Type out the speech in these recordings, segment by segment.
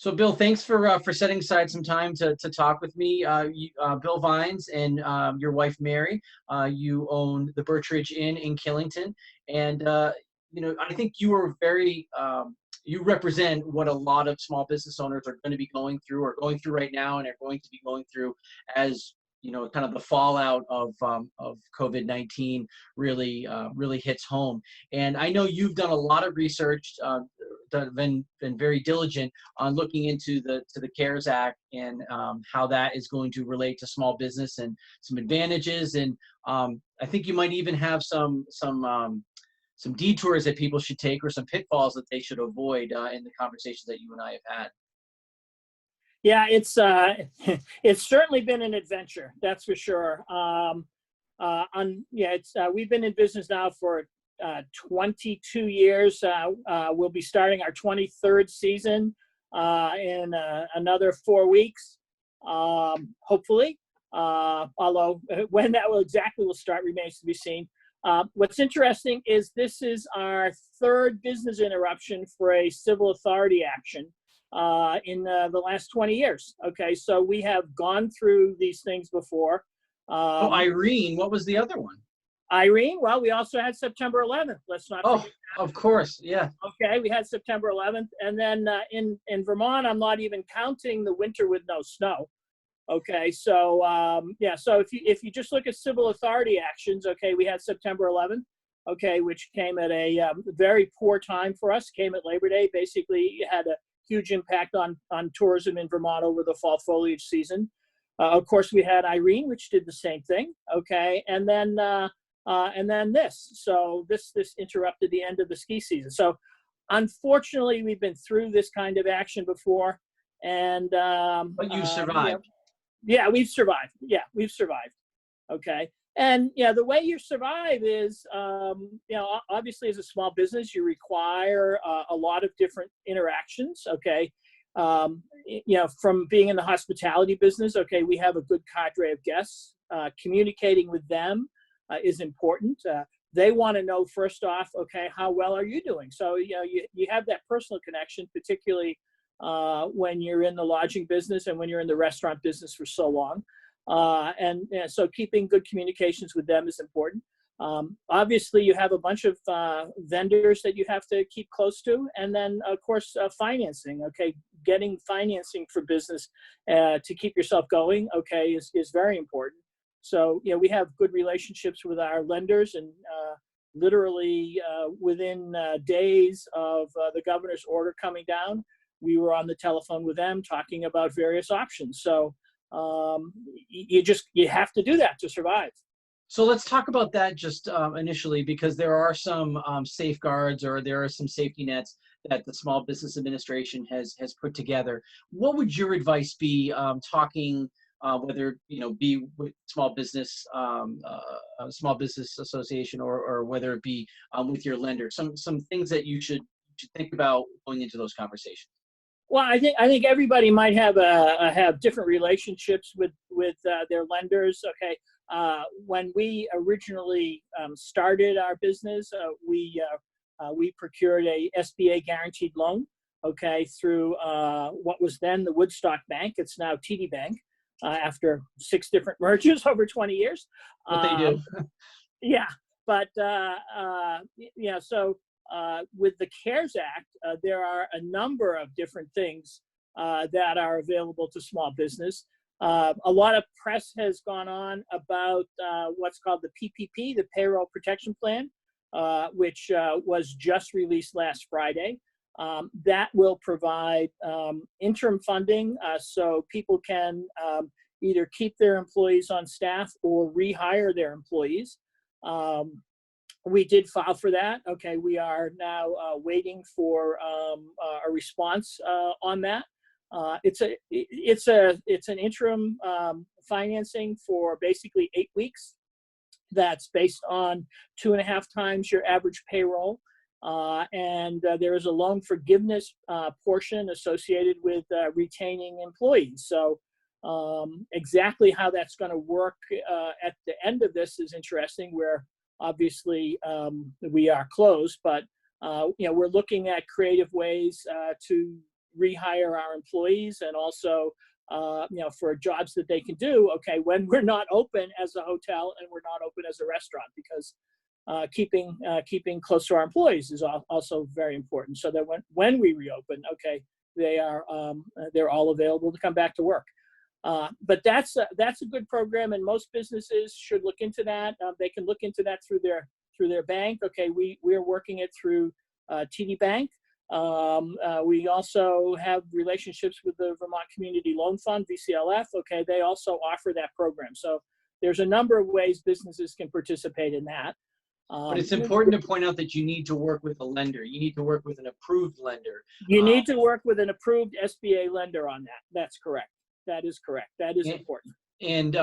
So, Bill, thanks for setting aside some time to talk with me. Bill Vines and your wife Mary, you own the Birch Ridge Inn in Killington, and I think you are very you represent what a lot of small business owners are going to be going through, or going through right now, and are going to be going through as kind of the fallout of COVID-19 really hits home. And I know you've done a lot of research. Been very diligent on looking into the CARES Act and how that is going to relate to small business and some advantages. And I think you might even have some detours that people should take, or some pitfalls that they should avoid in the conversations that you and I have had. Yeah, it's certainly been an adventure, that's for sure. We've been in business now for 22 years. We'll be starting our 23rd season in another 4 weeks, hopefully. Although when that will start remains to be seen. What's interesting is this is our third business interruption for a civil authority action in the last 20 years. Okay, so we have gone through these things before. Irene, what was the other one? Irene, well, we also had September 11th. Let's not forget that. Of course, yeah. Okay, we had September 11th. And then in Vermont, I'm not even counting the winter with no snow. Okay, so so if you just look at civil authority actions, okay, we had September 11th, okay, which came at a very poor time for us, came at Labor Day. Basically, it had a huge impact on tourism in Vermont over the fall foliage season. Of course, we had Irene, which did the same thing, okay, and then this. So this interrupted the end of the ski season. So unfortunately, we've been through this kind of action before, and but you survived. Yeah, we've survived. Yeah, we've survived. Okay. And the way you survive is, obviously as a small business, you require a lot of different interactions. Okay. From being in the hospitality business, okay, we have a good cadre of guests. Communicating with them is important. They want to know, first off, okay, how well are you doing? So, you have that personal connection, particularly when you're in the lodging business and when you're in the restaurant business for so long. So keeping good communications with them is important. Obviously, you have a bunch of vendors that you have to keep close to. And then, of course, financing, okay, getting financing for business to keep yourself going, okay, is very important. So, we have good relationships with our lenders, and literally within days of the governor's order coming down, we were on the telephone with them talking about various options. So you have to do that to survive. So let's talk about that just initially, because there are some safeguards, or there are some safety nets that the Small Business Administration has put together. What would your advice be, talking whether be with small business association, or whether it be with your lender? Some things that you should think about going into those conversations. Well, I think everybody might have different relationships with their lenders. Okay, when we originally started our business, we procured a SBA guaranteed loan. Okay, through what was then the Woodstock Bank. It's now TD Bank, after 6 different mergers over 20 years. What they do. Yeah, but so. With the CARES Act, there are a number of different things that are available to small business. A lot of press has gone on about what's called the PPP, the Payroll Protection Plan, which was just released last Friday. That will provide interim funding so people can either keep their employees on staff or rehire their employees. We did file for that. Okay, we are now waiting for a response on that. It's an interim financing for basically 8 weeks. That's based on 2.5 times your average payroll, and there is a loan forgiveness portion associated with retaining employees. So exactly how that's going to work at the end of this is interesting. Where obviously, we are closed, but we're looking at creative ways to rehire our employees, and also for jobs that they can do, okay, when we're not open as a hotel and we're not open as a restaurant, because keeping close to our employees is also very important, so that when we reopen, okay, they're all available to come back to work. But that's a good program, and most businesses should look into that. They can look into that through their bank. Okay, we're working it through TD Bank. We also have relationships with the Vermont Community Loan Fund, VCLF. Okay, they also offer that program. So there's a number of ways businesses can participate in that. But it's important to point out that you need to work with a lender. You need to work with an approved lender. You need to work with an approved SBA lender on that. That's correct. That is correct. That is important. And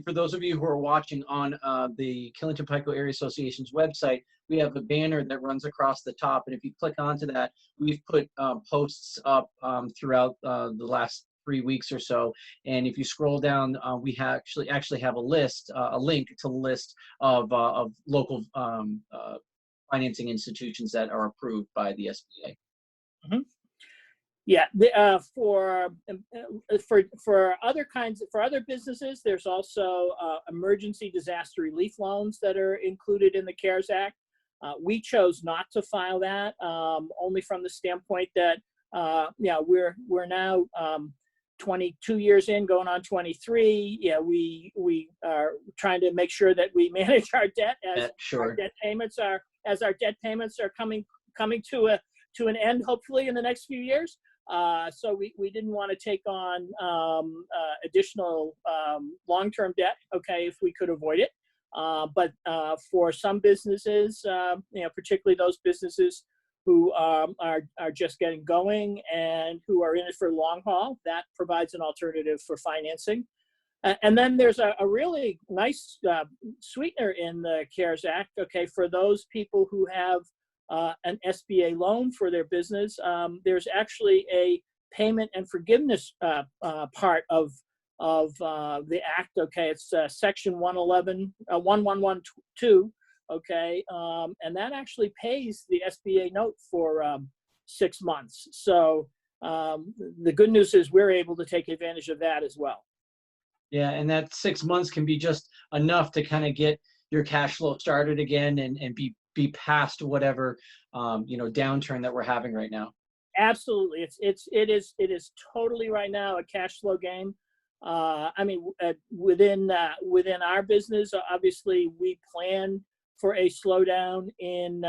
for those of you who are watching on the Killington Pico Area Association's website, we have a banner that runs across the top. And if you click onto that, we've put posts up throughout the last 3 weeks or so. And if you scroll down, we actually have a list, a link to the list of local financing institutions that are approved by the SBA. Mm-hmm. Yeah, for other businesses, there's also emergency disaster relief loans that are included in the CARES Act. We chose not to file that, only from the standpoint that we're now 22 years in, going on 23. Yeah, we are trying to make sure that we manage our debt as our debt payments are coming to an end, hopefully in the next few years. So we didn't want to take on additional long-term debt, okay, if we could avoid it. But for some businesses, particularly those businesses who are just getting going and who are in it for long haul, that provides an alternative for financing. And then there's a really nice sweetener in the CARES Act, okay, for those people who have an SBA loan for their business. There's actually a payment and forgiveness part of the act. Okay, it's section 1112. Okay, and that actually pays the SBA note for 6 months. So the good news is we're able to take advantage of that as well. Yeah, and that 6 months can be just enough to kind of get your cash flow started again and be past whatever downturn that we're having right now. Absolutely, it is totally right now a cash flow game. I mean, within our business, obviously we plan for a slowdown in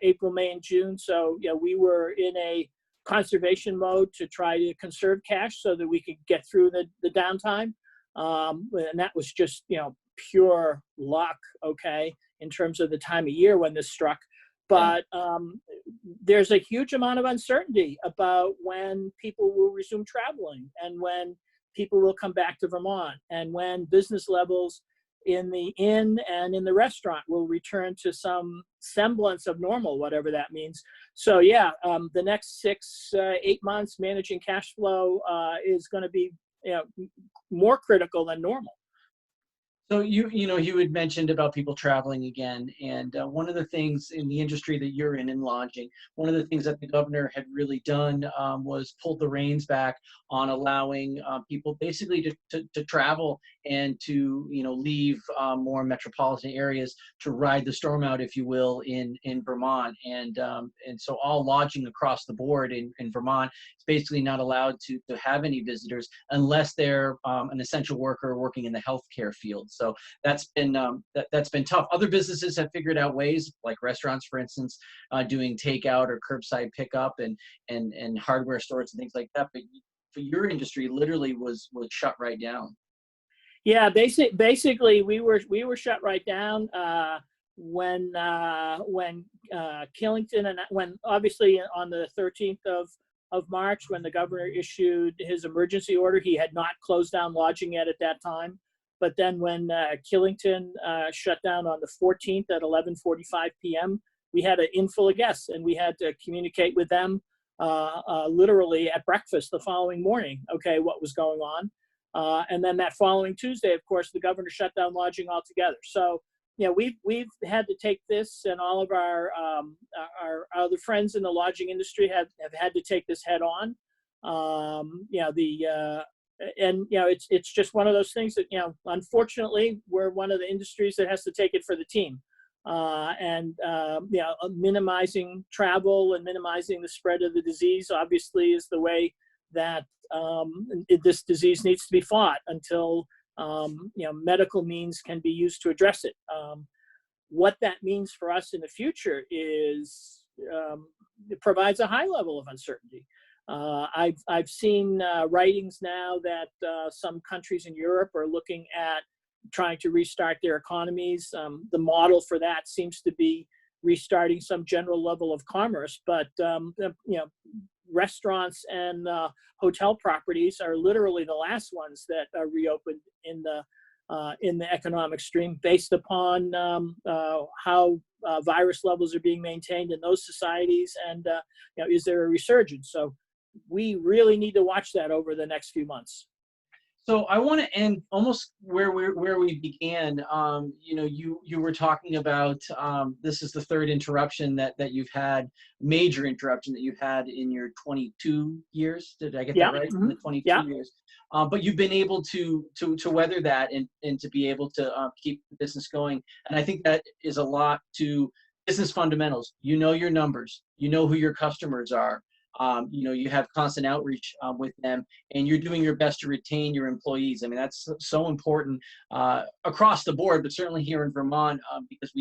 April, May, and June. So we were in a conservation mode to try to conserve cash so that we could get through the downtime, and that was just pure luck, okay, in terms of the time of year when this struck. But there's a huge amount of uncertainty about when people will resume traveling and when people will come back to Vermont and when business levels in the inn and in the restaurant will return to some semblance of normal, whatever that means. So the next 6-8 months managing cash flow is going to be more critical than normal. So you had mentioned about people traveling again, and one of the things in the industry that you're in lodging, one of the things that the governor had really done was pulled the reins back on allowing people basically to travel and to leave more metropolitan areas to ride the storm out, if you will, in Vermont, and so all lodging across the board in Vermont is basically not allowed to have any visitors unless they're an essential worker working in the healthcare field. So that's been tough. Other businesses have figured out ways, like restaurants, for instance, doing takeout or curbside pickup and hardware stores and things like that. But for your industry, literally was shut right down. Yeah, basically we were shut right down when Killington, and when obviously on the 13th of March, when the governor issued his emergency order, he had not closed down lodging yet at that time. But then when Killington shut down on the 14th at 11:45 p.m., we had an inflow of guests, and we had to communicate with them literally at breakfast the following morning, okay, what was going on. And then that following Tuesday, of course, the governor shut down lodging altogether. So, we've had to take this, and all of our other friends in the lodging industry have had to take this head on. You know, and you know, it's just one of those things that, you know, unfortunately, we're one of the industries that has to take it for the team. You know, minimizing travel and minimizing the spread of the disease obviously is the way that this disease needs to be fought until you know, medical means can be used to address it. What that means for us in the future is it provides a high level of uncertainty. I've seen writings now that some countries in Europe are looking at trying to restart their economies. The model for that seems to be restarting some general level of commerce, but you know, restaurants and hotel properties are literally the last ones that are reopened in the economic stream, based upon how virus levels are being maintained in those societies, and you know, is there a resurgence? So we really need to watch that over the next few months. So I want to end almost where we began. You know, you were talking about this is the third interruption that you've had, major interruption that you've had in your 22 years. Did I get that right? Mm-hmm. In the 22 years. But you've been able to weather that and to be able to keep the business going. And I think that is a lot to business fundamentals. You know your numbers. You know who your customers are. You know, you have constant outreach with them, and you're doing your best to retain your employees. I mean, that's so important across the board, but certainly here in Vermont, because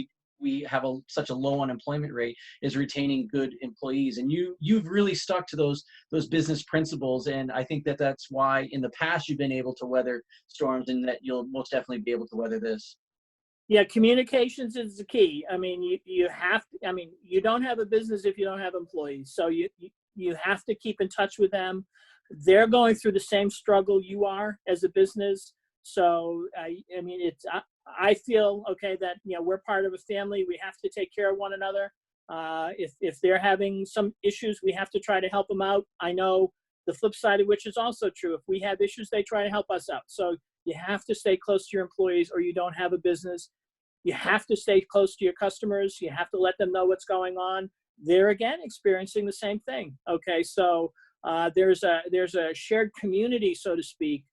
we have such a low unemployment rate, is retaining good employees. And you've really stuck to those business principles, and I think that that's why in the past you've been able to weather storms, and that you'll most definitely be able to weather this. Yeah, communications is the key. I mean, you have to, I mean, you don't have a business if you don't have employees. So you have to keep in touch with them. They're going through the same struggle you are as a business. So, I mean, I feel, okay, that, you know, we're part of a family. We have to take care of one another. If they're having some issues, we have to try to help them out. I know the flip side of which is also true. If we have issues, they try to help us out. So you have to stay close to your employees or you don't have a business. You have to stay close to your customers. You have to let them know what's going on. They're again experiencing the same thing. Okay, so there's a shared community, so to speak,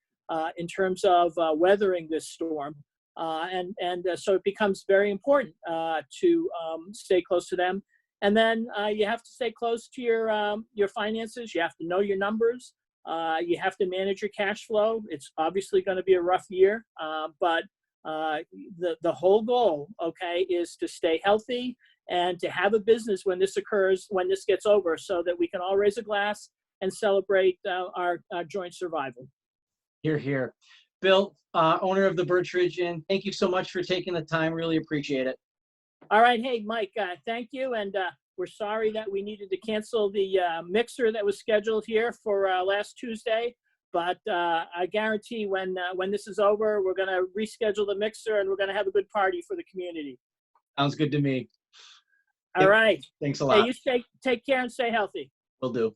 in terms of weathering this storm, so it becomes very important to stay close to them. And then you have to stay close to your finances. You have to know your numbers. You have to manage your cash flow. It's obviously going to be a rough year, but the whole goal, okay, is to stay healthy and to have a business when this occurs, when this gets over, so that we can all raise a glass and celebrate our joint survival. Hear, hear. Bill, owner of the Birch Ridge Inn, thank you so much for taking the time. Really appreciate it. All right. Hey, Mike, thank you. And we're sorry that we needed to cancel the mixer that was scheduled here for last Tuesday. But I guarantee when this is over, we're going to reschedule the mixer and we're going to have a good party for the community. Sounds good to me. All right. Thanks a lot. Hey, you take care and stay healthy. Will do.